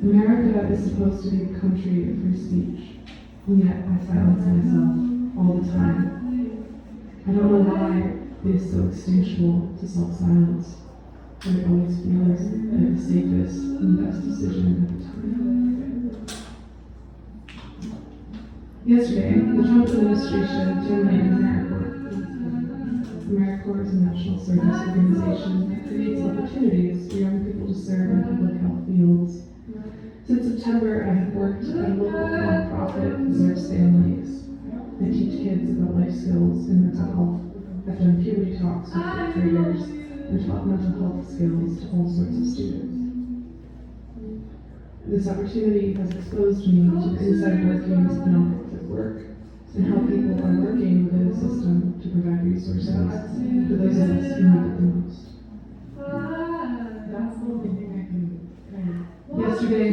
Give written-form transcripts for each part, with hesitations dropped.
America is supposed to be a country of free speech, and yet I silence myself all the time. I don't know why it is so instinctual to self-silence, but it always feels like the safest and best decision at the time. Yesterday, the Trump administration terminated AmeriCorps. AmeriCorps is a national service organization that creates opportunities for young people to serve in public health fields. Since September, I have worked at a local nonprofit that serves families. I teach kids about life skills and mental health. I've done puberty talks with fifth graders and taught mental health skills to all sorts of students. This opportunity has exposed me to the inside workings of nonprofit work and how people are working within the system to provide resources for those of us who need it the most. That's the only thing I can kind of. Yesterday,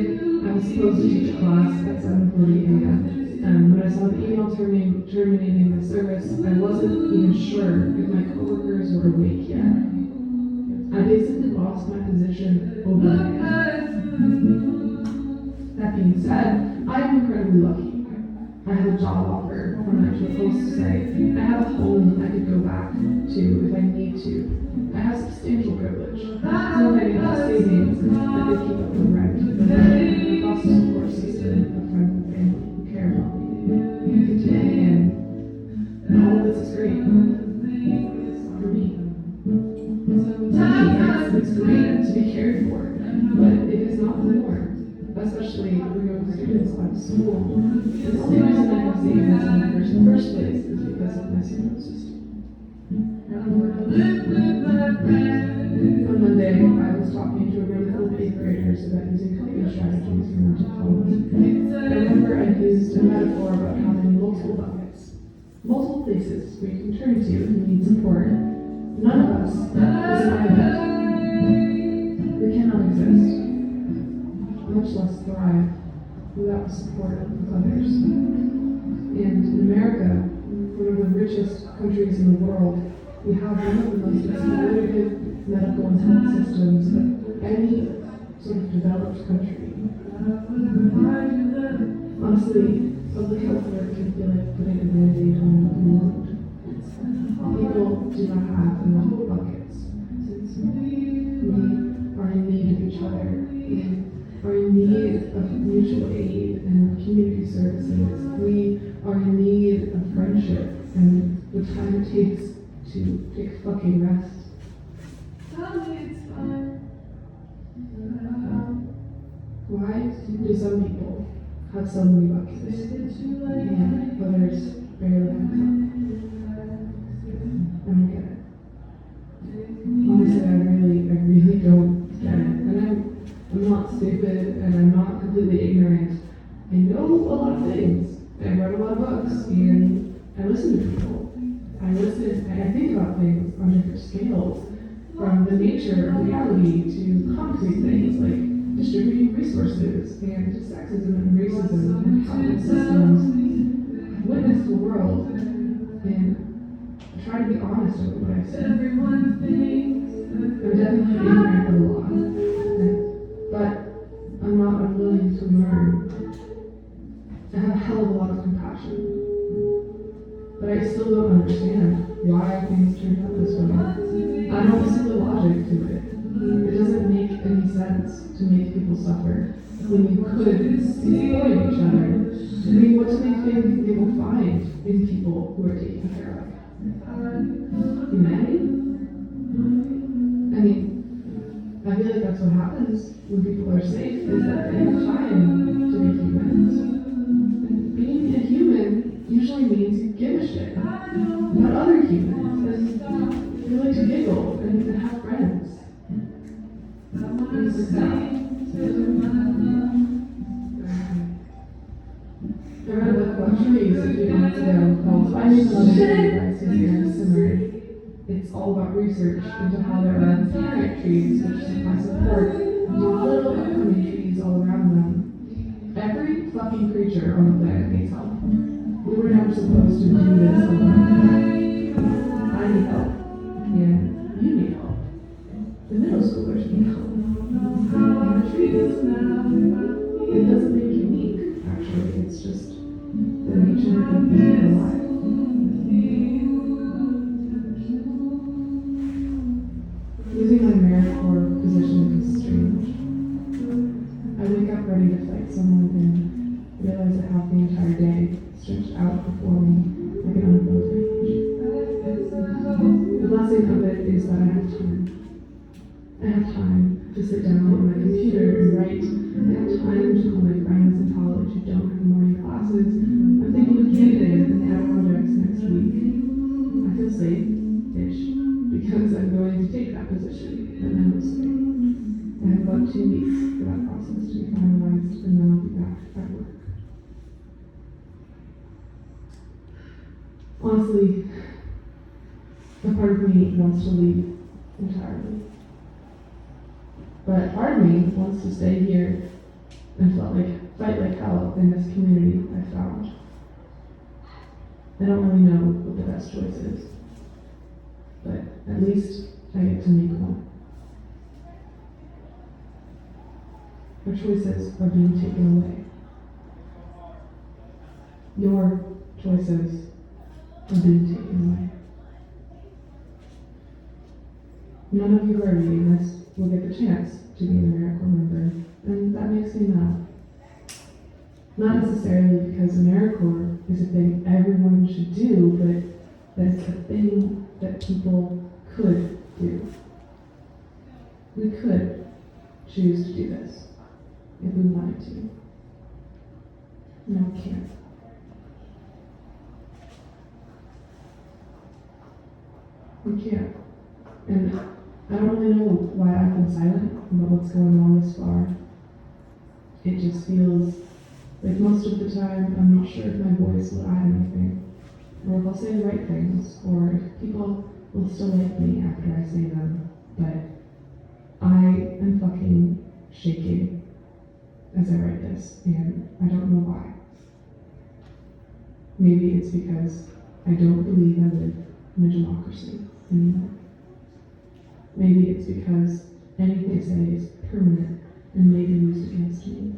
I was supposed to teach a class at 7:40 a.m. When I saw the email terminating the service, I wasn't even sure if my coworkers were awake yet. I basically lost my position overnight. That being said, I am incredibly lucky. I have a job offer from an actual post site. I have a home I could go back to if I need to. I have substantial privilege. Some of my savings that they keep up with rent, but I have a foster support system of friends and family who care about me. And all of this is great for me. It's great to be cared for, but it is not the norm. Especially for young students out of school. The only reason I have savings in the first place is because of my support system. On Monday, I was talking to a room full of eighth graders about using coping strategies for mental health. I remember I used a metaphor about having multiple buckets, multiple places where you can turn to if you need support. None of us is an island. We cannot exist, much less thrive, without the support of others. And in America, one of the richest countries in the world, we have one of the most exploitative medical and health systems of any sort of developed country. Honestly, public health work can feel like putting a band-aid on the wound. People do not have enough buckets. We are in need of each other. Are in need of mutual aid and community services. We are in need of friendship and the time it takes to take fucking rest. Why do some people have so many buckets and others barely have time? I don't get it. Honestly, I really don't get it. And I'm not stupid, and I'm not completely ignorant. I know a lot of things. I read a lot of books, and I listen to people. I think about things on different scales, from the nature of reality to concrete things like distributing resources, and to sexism and racism and capital systems. I've witnessed the world, and I try to be honest about what I've seen. I'm definitely ignorant of a lot. But I'm not unwilling to learn. I have a hell of a lot of compassion. But I still don't understand why things turned out this way. I don't see the logic to it. It doesn't make any sense to make people suffer when you could exploit each other. I mean, what do they think they will find in people who are taken care of? Humanity? I mean, I feel like that's what happens when people are safe, is that they have time to be humans. And being a human usually means you give a shit about other humans, and you like to giggle and have friends. I read a book about trees a few months ago called Finding the Loving Tree by Susan Simard. It's all about research into how there are parent trees which supply support to little upcoming trees all around them. Every fucking creature on the planet needs help. We were never supposed to do this alone. I need help, and you need help. the middle schoolers need help. And the trees. It doesn't make you weak, actually. It's just the nature of being alive. Losing my AmeriCorps position is strange. I wake up ready to fight someone and realize I have the entire day stretched out before me like an unfilled page. The blessing of it is that I have time. I have time to sit down on my computer and write. I have time to call my friends in college who don't have morning classes. I'm thinking of candidates and add projects next week. I feel safe-ish because I'm going to take that position and then we'll see. I have about 2 weeks for that process to be finalized and then I'll be back at work. Honestly, a part of me wants to leave entirely. But part of me wants to stay here and fight like hell in this community I found. I don't really know what the best choice is, but at least I get to make one. Our choices are being taken away. Your choices are being taken away. None of you who are reading this will get the chance to be an AmeriCorps member, and that makes me mad. Not necessarily because AmeriCorps is a thing everyone should do, but that it's a thing that people could do. We could choose to do this if we wanted to. No, we can't. We can't. And I don't really know why I've been silent about what's going on this far. It just feels like most of the time I'm not sure if my voice will add anything, or if I'll say the right things, or if people will still like me after I say them. But I am fucking shaking as I write this, and I don't know why. Maybe it's because I don't believe I live in a democracy anymore. Maybe it's because anything I say is permanent and may be used against me.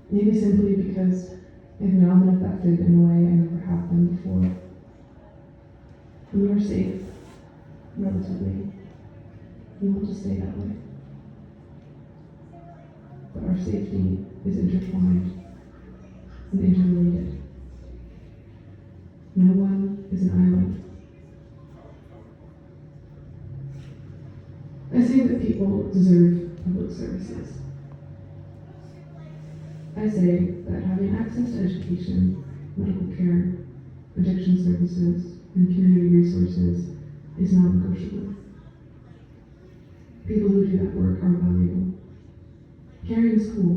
Maybe simply because I've now been affected in a way I never have been before. When you're safe, relatively, you want to stay that way. But our safety is intertwined and interrelated. No one is an island. I say that people deserve public services. I say that having access to education, medical care, addiction services, and community resources is non-negotiable. People who do that work are valuable. Caring is cool,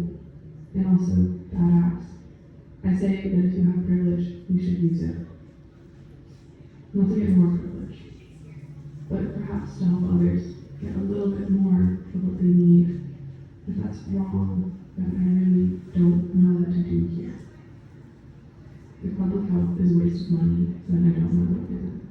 and also badass. I say that if you have privilege, you should use it. Not to get more privilege, but perhaps to help others get a little bit more of what they need. If that's wrong, then I really don't know what to do here. If public health is a waste of money, then I don't know what isn't.